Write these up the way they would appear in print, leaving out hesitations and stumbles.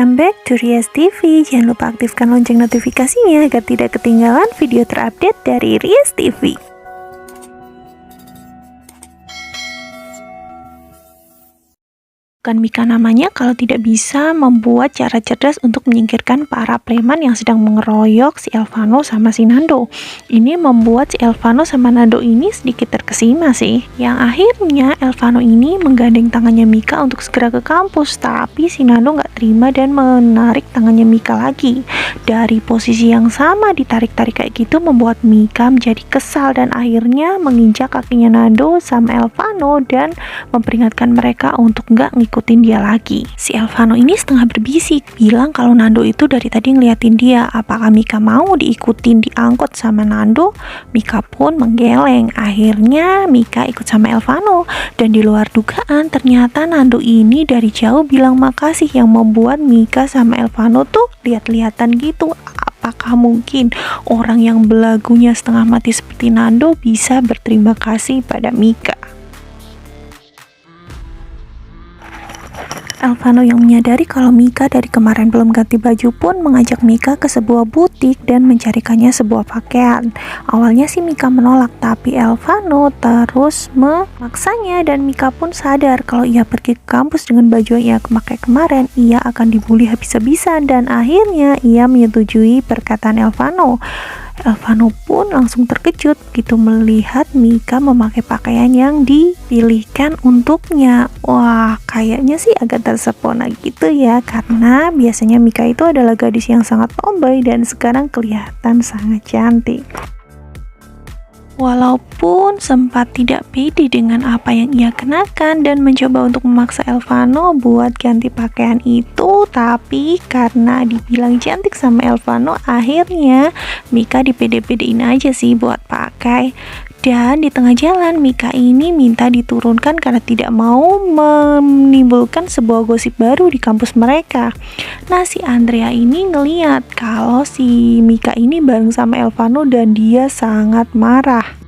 Welcome back to Rias TV. Jangan lupa aktifkan lonceng notifikasinya agar tidak ketinggalan video terupdate dari Rias TV. Bukan Mika namanya kalau tidak bisa membuat cara cerdas untuk menyingkirkan para preman yang sedang mengeroyok si Elvano sama si Nando. Ini membuat si Elvano sama Nando ini sedikit terkesima sih. Yang akhirnya Elvano ini menggandeng tangannya Mika untuk segera ke kampus, tapi si Nando nggak terima dan menarik tangannya Mika lagi. Dari posisi yang sama ditarik-tarik kayak gitu membuat Mika menjadi kesal dan akhirnya menginjak kakinya Nando sama Elvano dan memperingatkan mereka untuk nggak ngikutin dia lagi. Si Elvano ini setengah berbisik bilang kalau Nando itu dari tadi ngeliatin dia. Apakah Mika mau diikutin diangkut sama Nando? Mika pun menggeleng. Akhirnya Mika ikut sama Elvano dan di luar dugaan ternyata Nando ini dari jauh bilang makasih yang membuat Mika sama Elvano tuh lihat-lihatan gitu. Apakah mungkin orang yang belagunya setengah mati seperti Nando bisa berterima kasih pada Mika? Elvano yang menyadari kalau Mika dari kemarin belum ganti baju pun mengajak Mika ke sebuah butik dan mencarikannya sebuah pakaian. Awalnya sih Mika menolak, tapi Elvano terus memaksanya dan Mika pun sadar kalau ia pergi ke kampus dengan baju yang ia pakai kemarin, ia akan dibully habis-habisan dan akhirnya ia menyetujui perkataan Elvano. Elvano pun langsung terkejut begitu melihat Mika memakai pakaian yang dipilihkan untuknya. Wah, kayaknya sih agak tersepona gitu ya, karena biasanya Mika itu adalah gadis yang sangat tomboy dan sekarang kelihatan sangat cantik. Walaupun sempat tidak pede dengan apa yang ia kenakan dan mencoba untuk memaksa Elvano buat ganti pakaian itu, tapi karena dibilang cantik sama Elvano, akhirnya Mika dipede-pedein aja sih buat pakai. Dan di tengah jalan Mika ini minta diturunkan karena tidak mau menimbulkan sebuah gosip baru di kampus mereka. Nah, si Andrea ini ngeliat kalau si Mika ini bareng sama Elvano dan dia sangat marah.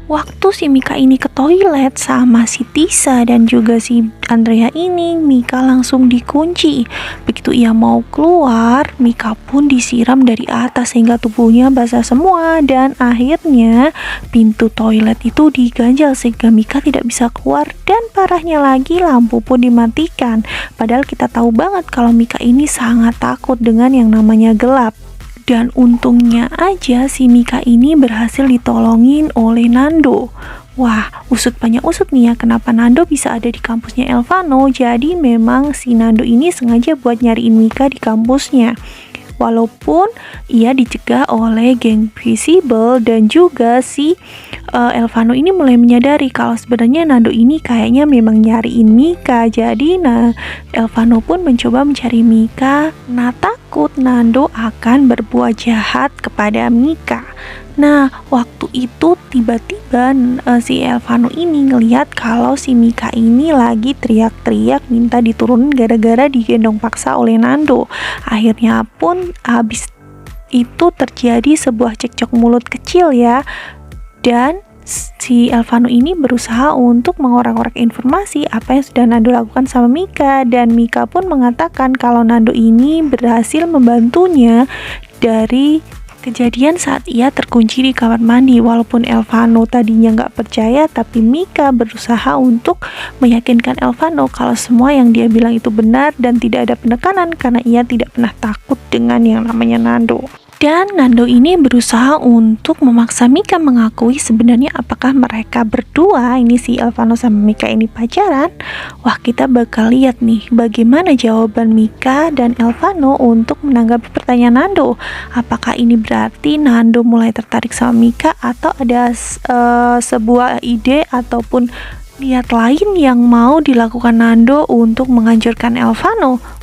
Waktu si Mika ini ke toilet sama si Tisa dan juga si Andrea ini, Mika langsung dikunci. Begitu ia mau keluar, Mika pun disiram dari atas sehingga tubuhnya basah semua dan akhirnya pintu toilet itu diganjal sehingga Mika tidak bisa keluar dan parahnya lagi lampu pun dimatikan. Padahal kita tahu banget kalau Mika ini sangat takut dengan yang namanya gelap. Dan untungnya aja si Mika ini berhasil ditolongin oleh Nando. Wah, usut banyak usut nih ya kenapa Nando bisa ada di kampusnya Elvano. Jadi memang si Nando ini sengaja buat nyariin Mika di kampusnya. Walaupun ia dicegah oleh geng Visible dan juga si Elvano ini mulai menyadari kalau sebenarnya Nando ini kayaknya memang nyariin Mika. Jadi Elvano pun mencoba mencari Mika. Nah, takut Nando akan berbuat jahat kepada Mika. Nah, waktu itu tiba-tiba si Elvano ini ngelihat kalau si Mika ini lagi teriak-teriak minta diturunin gara-gara digendong paksa oleh Nando. Akhirnya pun habis itu terjadi sebuah cekcok mulut kecil ya. Dan si Elvano ini berusaha untuk mengorek-orek informasi apa yang sudah Nando lakukan sama Mika. Dan Mika pun mengatakan kalau Nando ini berhasil membantunya dari kejadian saat ia terkunci di kamar mandi. Walaupun Elvano tadinya nggak percaya, tapi Mika berusaha untuk meyakinkan Elvano kalau semua yang dia bilang itu benar dan tidak ada penekanan karena ia tidak pernah takut dengan yang namanya Nando. Dan Nando ini berusaha untuk memaksa Mika mengakui sebenarnya apakah mereka berdua, ini si Elvano sama Mika ini pacaran. Wah, kita bakal lihat nih bagaimana jawaban Mika dan Elvano untuk menanggapi pertanyaan Nando. Apakah ini berarti Nando mulai tertarik sama Mika atau ada sebuah ide ataupun niat lain yang mau dilakukan Nando untuk menghancurkan Elvano?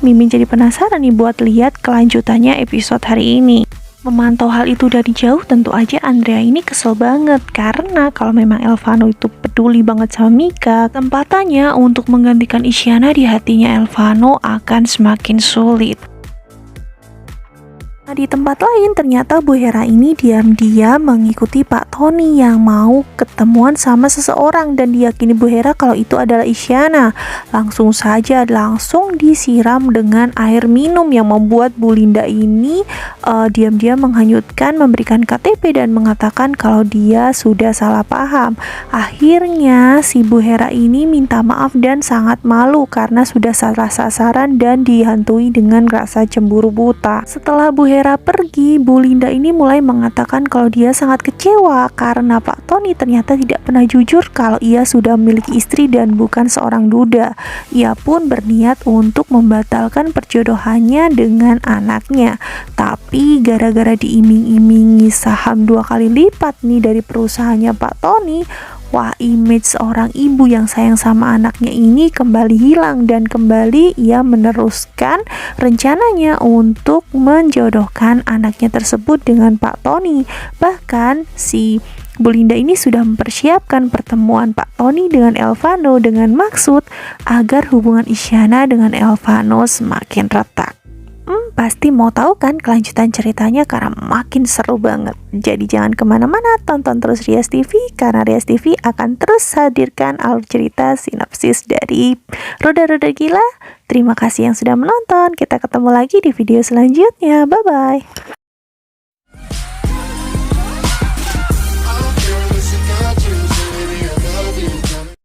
Mimin jadi penasaran nih buat lihat kelanjutannya episode hari ini. Memantau hal itu dari jauh tentu aja Andrea ini kesel banget karena kalau memang Elvano itu peduli banget sama Mika, kesempatannya untuk menggantikan Isyana di hatinya Elvano akan semakin sulit. Nah, di tempat lain ternyata Bu Hera ini diam-diam mengikuti Pak Tony yang mau ketemuan sama seseorang dan diyakini Bu Hera kalau itu adalah Isyana. Langsung disiram dengan air minum yang membuat Bu Linda ini diam-diam menghanyutkan, memberikan KTP dan mengatakan kalau dia sudah salah paham. Akhirnya si Bu Hera ini minta maaf dan sangat malu karena sudah salah sasaran dan dihantui dengan rasa cemburu buta. Setelah Bu Hera pergi, Bu Linda ini mulai mengatakan kalau dia sangat kecewa karena Pak Tony ternyata tidak pernah jujur kalau ia sudah memiliki istri dan bukan seorang duda. Ia pun berniat untuk membatalkan perjodohannya dengan anaknya. Tapi gara-gara diiming-imingi saham 2 kali lipat nih dari perusahaannya Pak Tony, wah, image seorang ibu yang sayang sama anaknya ini kembali hilang dan kembali ia meneruskan rencananya untuk menjodohkan anaknya tersebut dengan Pak Tony. Bahkan si Bu Linda ini sudah mempersiapkan pertemuan Pak Tony dengan Elvano dengan maksud agar hubungan Isyana dengan Elvano semakin retak. Pasti mau tahu kan kelanjutan ceritanya karena makin seru banget. Jadi jangan kemana-mana, tonton terus Rias TV karena Rias TV akan terus hadirkan alur cerita sinopsis dari Roda-Roda Gila. Terima kasih yang sudah menonton. Kita ketemu lagi di video selanjutnya. Bye-bye.